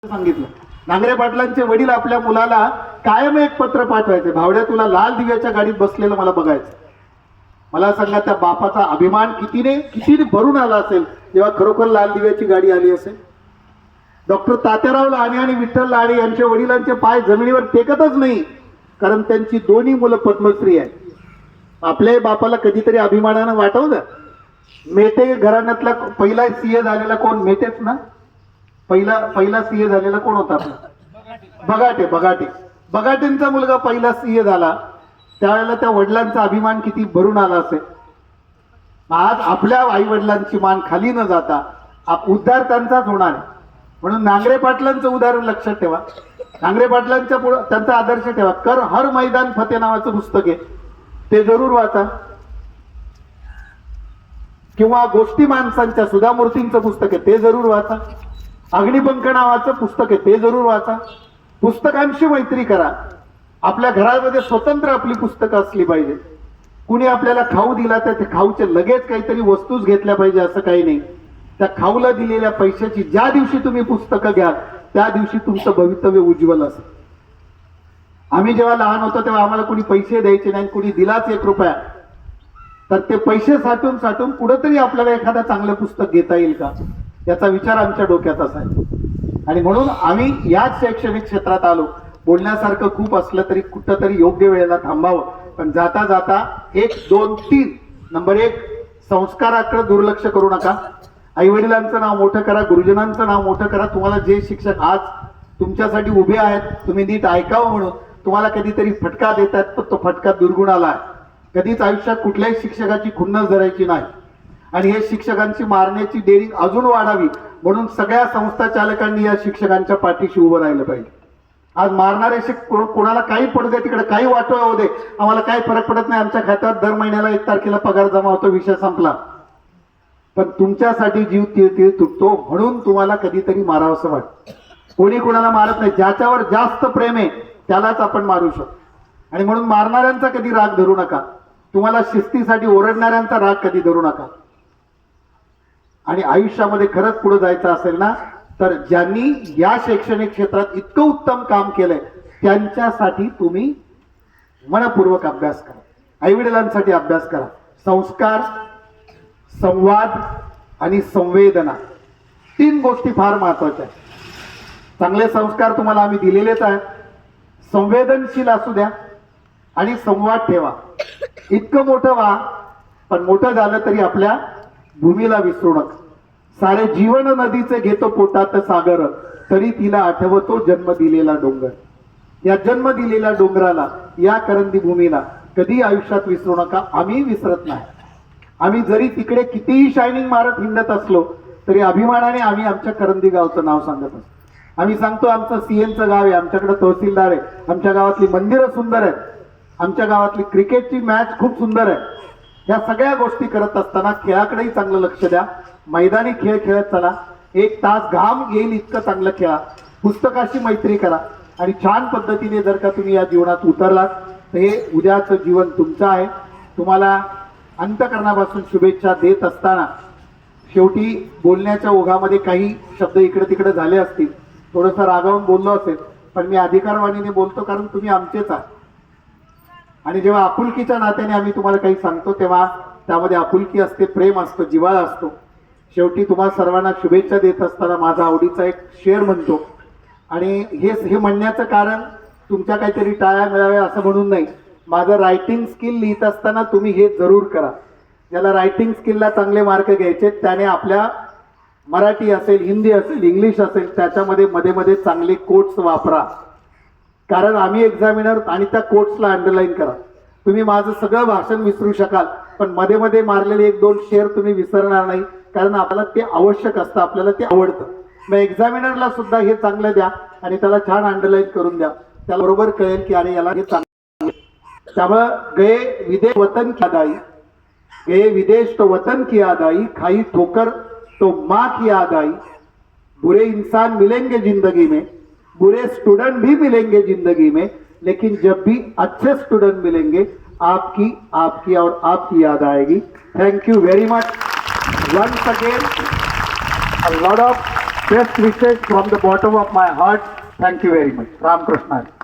सांगितलं. नांगरे पाटलांचे वडील आपल्या मुलाला कायम एक पत्र पाठवायचे, भावड्या तुला लाल दिव्याच्या गाडीत बसलेलं मला बघायचं. मला सांगा त्या बापाचा अभिमान किती भरून आला असेल जेव्हा खरोखर लाल दिव्याची गाडी आली असेल. डॉक्टर तात्याराव लाणे आणि विठ्ठल लाणे यांच्या वडिलांचे पाय जमिनीवर टेकतच नाही, कारण त्यांची दोन्ही मुलं पद्मश्री आहेत. आपल्या बापाला कधीतरी अभिमानानं वाटवलं. मेटे घराण्यातला पहिला सीए झालेला कोण? मेटेच ना. पहिला सीए झालेला कोण होता आपला? बगाटेंचा मुलगा पहिला सीए झाला. त्यावेळेला त्या वडिलांचा अभिमान किती भरून आला असेल. आज आपल्या आई वडिलांची मान खाली न जाता उद्धार त्यांचाच होणार आहे. म्हणून नांगरे पाटलांचं उदाहरण लक्षात ठेवा. नांगरे पाटलांच्या त्यांचा आदर्श ठेवा. कर हर मैदान फते नावाचं पुस्तक आहे, ते जरूर वाचा. किंवा गोष्टी माणसांच्या सुधा मूर्तींचं पुस्तक आहे, ते जरूर वाचा. अग्निपंख नावाचं पुस्तक आहे, ते जरूर वाचा. पुस्तकांशी मैत्री करा. आपल्या घरामध्ये स्वतंत्र आपली पुस्तकं असली पाहिजे. कुणी आपल्याला खाऊ दिला तर ते खाऊचे लगेच काहीतरी वस्तूच घेतल्या पाहिजे असं काही नाही. त्या खाऊला दिलेल्या पैशाची ज्या दिवशी तुम्ही पुस्तकं घ्या त्या दिवशी तुमचं भवितव्य उज्ज्वल असेल. आम्ही जेव्हा लहान होतो तेव्हा आम्हाला कुणी पैसे द्यायचे नाही, कुणी दिलाच 1 रुपया तर ते पैसे साठून कुठंतरी आपल्याला एखादं चांगलं पुस्तक घेता येईल का याचा विचार आमच्या डोक्यात असायचा. आणि म्हणून आम्ही याच शैक्षणिक क्षेत्रात आलो. बोलण्यासारखं खूप असलं तरी कुठंतरी योग्य वेळेला थांबावं. पण जाता जाता 1, 2, 3 नंबर 1 संस्काराकडे दुर्लक्ष करू नका. आई वडिलांचं नाव मोठं करा, गुरुजनांचं नाव मोठं करा. तुम्हाला जे शिक्षक आज तुमच्यासाठी उभे आहेत, तुम्ही नीट ऐकावं म्हणून तुम्हाला कधीतरी फटका देतात, पण तो फटका दुर्गुणाला आहे. कधीच आयुष्यात कुठल्याही शिक्षकाची खुन्नस धरायची नाही. आणि हे शिक्षकांची मारण्याची डेअरिंग अजून वाढावी म्हणून सगळ्या संस्था चालकांनी या शिक्षकांच्या पाठीशी उभं राहिलं पाहिजे. आज मारणारे कोणाला काही पडू दे, तिकडे काही वाटो होऊ दे, आम्हाला काही फरक पडत नाही. आमच्या खात्यात दर महिन्याला 1 तारखेला पगार जमा होतो, विषय संपला. पण तुमच्यासाठी जीव तीळ तुटतो म्हणून तुम्हाला कधीतरी मारावंसं वाटतं. कोणी कोणाला मारत नाही. ज्याच्यावर जास्त प्रेम आहे त्यालाच आपण मारू शकतो. आणि म्हणून मारणाऱ्यांचा कधी राग धरू नका. तुम्हाला शिस्तीसाठी ओरडणाऱ्यांचा राग कधी धरू नका. आणि आयुष्यामध्ये खरंच पुढे जायचं असेल ना तर ज्यांनी या शैक्षणिक क्षेत्रात इतकं उत्तम काम केलंय त्यांच्यासाठी तुम्ही मनपूर्वक अभ्यास करा. आई वडिलांसाठी अभ्यास करा. संस्कार, संवाद आणि संवेदना 3 गोष्टी फार महत्वाच्या आहेत. चांगले संस्कार तुम्हाला आम्ही दिलेलेच आहेत. संवेदनशील असू द्या आणि संवाद ठेवा. इतकं मोठं व्हा, पण मोठं झालं तरी आपल्या भूमीला विसरू नका. सारे जीवन नदीचे घेतो पोटात सागर, तरी तिला आठवतो जन्म दिलेला डोंगर. या जन्म दिलेल्या डोंगराला, या करंदी भूमीला कधी आयुष्यात विसरू नका. आम्ही विसरत नाही. आम्ही जरी तिकडे कितीही शायनिंग मारत हिंडत असलो तरी अभिमानाने आम्ही आमच्या करंदी गावचं नाव सांगत असतो. आम्ही सांगतो आमचं सीएमचं गाव आहे, आमच्याकडे तहसीलदार आहे, आमच्या गावातली मंदिरं सुंदर आहेत, आमच्या गावातली क्रिकेटची मॅच खूप सुंदर आहे. या सगळ्या गोष्टी करत असताना खेळाकडेही चांगलं लक्ष द्या. मैदानी खेळ खेळत चला. 1 तास घाम येईल इतकं चांगलं खेळा. पुस्तकाशी मैत्री करा. आणि छान पद्धतीने जर का तुम्ही या जीवनात उतरलात तर हे उद्याचं जीवन तुमचं आहे. तुम्हाला अंतःकरणापासून शुभेच्छा देत असताना शेवटी बोलण्याच्या ओघामध्ये काही शब्द इकडे तिकडे झाले असतील, थोडंसं रागावून बोललो असेल, पण मी अधिकारवाणीने बोलतो कारण तुम्ही आमचेच आहात. आणि जेव्हा आपुलकीच्या नात्याने आम्ही तुम्हाला काही सांगतो तेव्हा त्यामध्ये आपुलकी असते, प्रेम असतं, जिव्हाळा असतो. शेवटी तुम्हाला सर्वांना शुभेच्छा देत असताना माझा आवडीचा एक शेर म्हणतो. आणि हे म्हणण्याचं कारण तुमच्या काहीतरी टाळ्या मिळाव्या असं म्हणून नाही. माझं रायटिंग स्किल लिहित असताना तुम्ही हे जरूर करा. ज्याला रायटिंग स्किलला चांगले मार्क घ्यायचे त्याने आपल्या मराठी असेल, हिंदी असेल, इंग्लिश असेल त्याच्यामध्ये मध्ये चांगले कोट्स वापरा. कारण आम्ही एक्झामिनर आणि त्या कोट्सला अंडरलाईन करा. तुम्ही माझं सगळं भाषण विसरू शकाल पण मध्ये मारलेले 1-2 शेर तुम्ही विसरणार नाही, कारण आपल्याला ते आवश्यक असतं, आपल्याला ते आवडतं. मग एक्झामिनरला सुद्धा हे चांगलं द्या आणि त्याला छान अंडरलाईन करून द्या. त्याला बरोबर कळेल की अरे याला हे चांगलं. त्यामुळं गए विदेश वतन की आदाई, गए विदेश तो वतन की आदाई, खाई ठोकर तो माँ की आदाई. बुरे इंसान मिलेंगे जिंदगी में, बुरे स्टूडेंट भी मिलेंगे जिंदगी में, लेकिन जब भी अच्छे स्टूडेंट मिलेंगे आपकी और आपकी याद आएगी. Thank you very much once again. A lot of best wishes from the bottom of my heart. Thank you very much. Ramkrishna Hari.